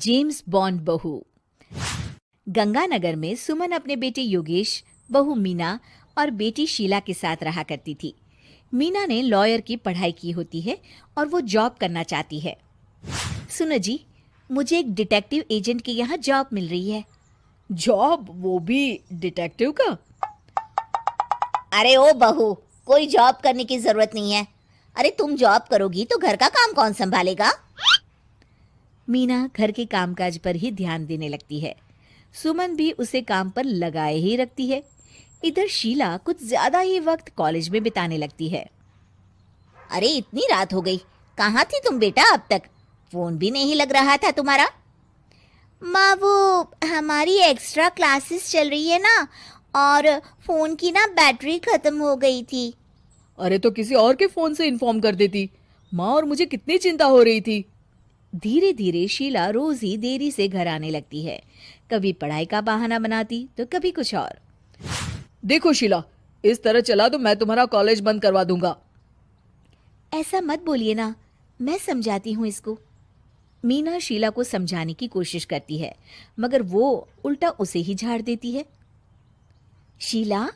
James bond बहू। गंगानगर में सुमन अपने बेटे योगेश, बहू मीना और बेटी शीला के साथ रहा करती थी। मीना ने लॉयर की पढ़ाई की होती है और वो जॉब करना चाहती है। सुनो जी, मुझे एक डिटेक्टिव एजेंट के यहाँ जॉब मिल रही है। जॉब, वो भी डिटेक्टिव का? अरे ओ बहू, कोई जॉब करने की जरूरत नहीं है। अरे तुम जॉब करोगी तो घर का काम कौन संभालेगा? मीना घर के कामकाज पर ही ध्यान देने लगती है। सुमन भी उसे काम पर लगाए ही रखती है। इधर शीला कुछ ज्यादा ही वक्त कॉलेज में बिताने लगती है। अरे इतनी रात हो गई, कहाँ थी तुम बेटा अब तक? फोन भी नहीं लग रहा था तुम्हारा। माँ, वो हमारी एक्स्ट्रा क्लासेस चल रही है ना, और फोन की ना बैटरी खत्म हो गई थी। अरे तो किसी और के फोन से इन्फॉर्म कर देती। माँ और मुझे कितनी चिंता हो रही थी। धीरे धीरे शीला रोज ही देरी से घर आने लगती है। कभी पढ़ाई का बहाना बनाती तो कभी कुछ और। देखो शीला, इस तरह चला तो मैं तुम्हारा कॉलेज बंद करवा दूंगा। ऐसा मत बोलिए ना, मैं समझाती हूँ इसको। मीना शीला को समझाने की कोशिश करती है, मगर वो उल्टा उसे ही झाड़ देती है। शीला,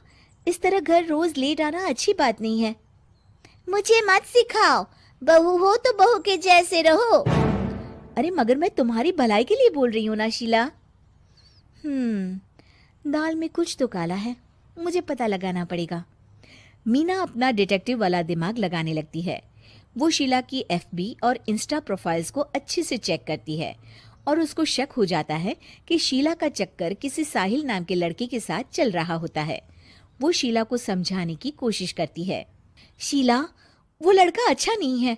इस तरह घर रोज लेट आना अच्छी बात नहीं है। मुझे मत सिखाओ, बहू हो तो बहू के जैसे रहो। अरे मगर मैं तुम्हारी भलाई के लिए बोल रही हूँ ना शीला। दाल में कुछ तो काला है, मुझे पता लगाना पड़ेगा। मीना अपना डिटेक्टिव वाला दिमाग लगाने लगती है। वो शीला की एफबी और इंस्टा प्रोफाइल्स को अच्छे से चेक करती है और उसको शक हो जाता है कि शीला का चक्कर किसी साहिल नाम के लड़के के साथ चल रहा होता है। वो शीला को समझाने की कोशिश करती है। शीला, वो लड़का अच्छा नहीं है,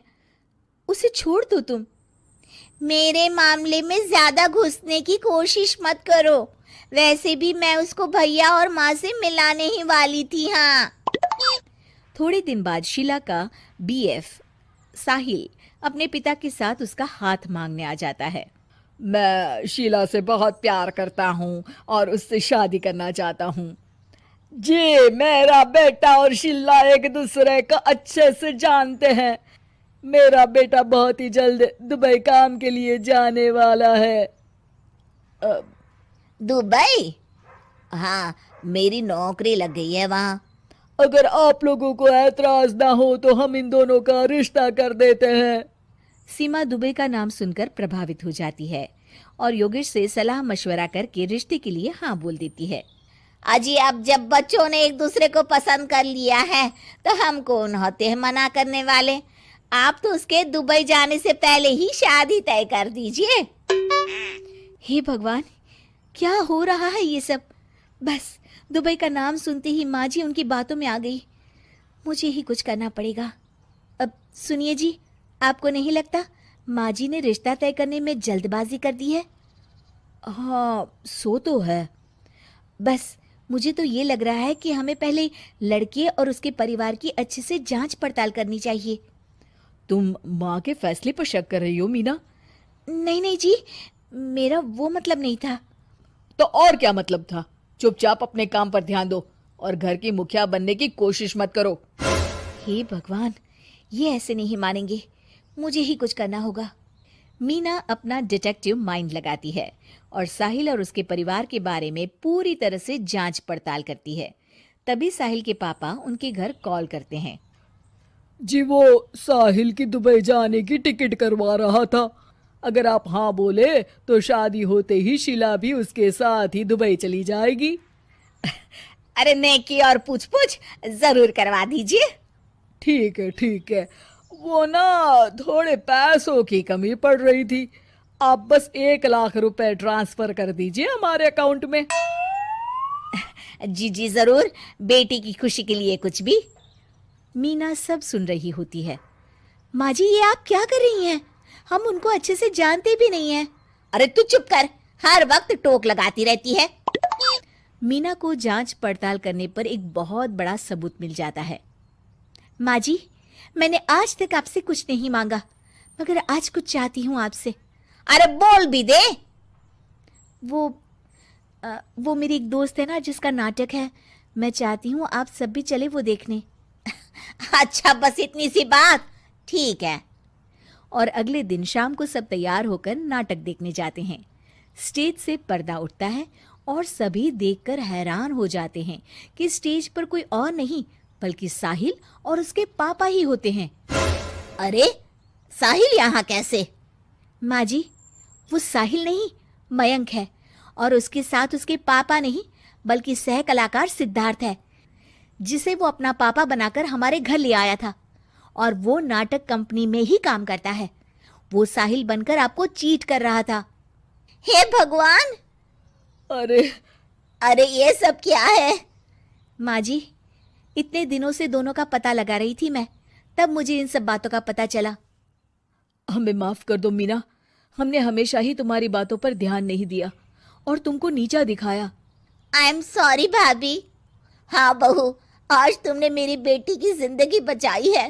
उसे छोड़ दो तुम। मेरे मामले में ज्यादा घुसने की कोशिश मत करो। वैसे भी मैं उसको भैया और माँ से मिलाने ही वाली थी। हाँ। थोड़े दिन बाद शीला का बीएफ साहिल अपने पिता के साथ उसका हाथ मांगने आ जाता है। मैं शीला से बहुत प्यार करता हूँ और उससे शादी करना चाहता हूँ। जी, मेरा बेटा और शीला एक दूसरे को अच्छे से जानते हैं। मेरा बेटा बहुत ही जल्द दुबई काम के लिए जाने वाला है। दुबई? हाँ, मेरी नौकरी लग गई है वहाँ। अगर आप लोगों को ऐतराज ना हो तो हम इन दोनों का रिश्ता कर देते हैं। सीमा दुबई का नाम सुनकर प्रभावित हो जाती है और योगेश से सलाह मशवरा करके रिश्ते के लिए हाँ बोल देती है। अजी, अब जब बच्चों ने एक दूसरे को पसंद कर लिया है तो हम कौन होते हैं मना करने वाले? आप तो उसके दुबई जाने से पहले ही शादी तय कर दीजिए। हे भगवान, क्या हो रहा है ये सब? बस दुबई का नाम सुनते ही माँ जी उनकी बातों में आ गई। मुझे ही कुछ करना पड़ेगा। अब सुनिए जी, आपको नहीं लगता माँ जी ने रिश्ता तय करने में जल्दबाजी कर दी है? हाँ, सो तो है। बस मुझे तो ये लग रहा है कि हमें पहले लड़के और उसके परिवार की अच्छे से जांच पड़ताल करनी चाहिए। तुम माँ के फैसले पर शक कर रही हो मीना? नहीं नहीं जी, मेरा वो मतलब नहीं था। तो और क्या मतलब था? चुपचाप अपने काम पर ध्यान दो और घर की मुखिया बनने की कोशिश मत करो। हे भगवान, ये ऐसे नहीं मानेंगे, मुझे ही कुछ करना होगा। मीना अपना डिटेक्टिव माइंड लगाती है और साहिल और उसके परिवार के बारे में पूरी तरह से जांच पड़ताल करती है। तभी साहिल के पापा उनके घर कॉल करते हैं। जी, वो साहिल की दुबई जाने की टिकट करवा रहा था। अगर आप हाँ बोले तो शादी होते ही शीला भी उसके साथ ही दुबई चली जाएगी। अरे नेकी और पूछ पूछ जरूर करवा दीजिए। ठीक है, ठीक है। वो ना थोड़े पैसों की कमी पड़ रही थी। आप बस 1 लाख रुपए ट्रांसफर कर दीजिए हमारे अकाउंट में। जी जी जरूर, बेटी की खुशी के लिए कुछ भी। मीना सब सुन रही होती है। माँ जी, ये आप क्या कर रही हैं? हम उनको अच्छे से जानते भी नहीं हैं। अरे तू चुप कर, हर वक्त टोक लगाती रहती है। मीना को जांच पड़ताल करने पर एक बहुत बड़ा सबूत मिल जाता है। माँ जी, मैंने आज तक आपसे कुछ नहीं मांगा, मगर आज कुछ चाहती हूँ आपसे। अरे बोल भी दे। वो मेरी एक दोस्त है ना जिसका नाटक है, मैं चाहती हूँ आप सब भी चले वो देखने। अच्छा, बस इतनी सी बात? ठीक है। और अगले दिन शाम को सब तैयार होकर नाटक देखने जाते हैं। स्टेज से पर्दा उठता है और सभी देखकर हैरान हो जाते हैं कि स्टेज पर कोई और नहीं बल्कि साहिल और उसके पापा ही होते हैं। अरे साहिल यहाँ कैसे? माँ जी, वो साहिल नहीं मयंक है, और उसके साथ उसके पापा नहीं बल्कि सह कलाकार सिद्धार्थ है, जिसे वो अपना पापा बनाकर हमारे घर ले आया था, और वो नाटक कंपनी में ही काम करता है। वो साहिल बनकर आपको चीट कर रहा था। हे भगवान, अरे अरे ये सब क्या है? माँ जी, इतने दिनों से दोनों का पता लगा रही थी मैं, तब मुझे इन सब बातों का पता चला। हमें माफ कर दो मीना, हमने हमेशा ही तुम्हारी बातों पर ध्यान नहीं दिया और तुमको नीचा दिखाया। आई एम सॉरी भाभी। हाँ बहू, आज तुमने मेरी बेटी की जिंदगी बचाई है।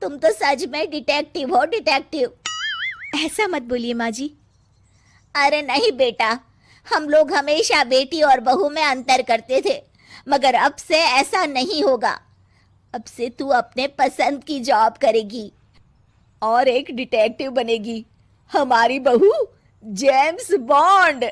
तुम तो सच में डिटेक्टिव हो, डिटेक्टिव। ऐसा मत बोलिए माँ जी। अरे नहीं बेटा, हम लोग हमेशा बेटी और बहू में अंतर करते थे, मगर अब से ऐसा नहीं होगा। अब से तू अपने पसंद की जॉब करेगी और एक डिटेक्टिव बनेगी, हमारी बहू जेम्स बॉन्ड।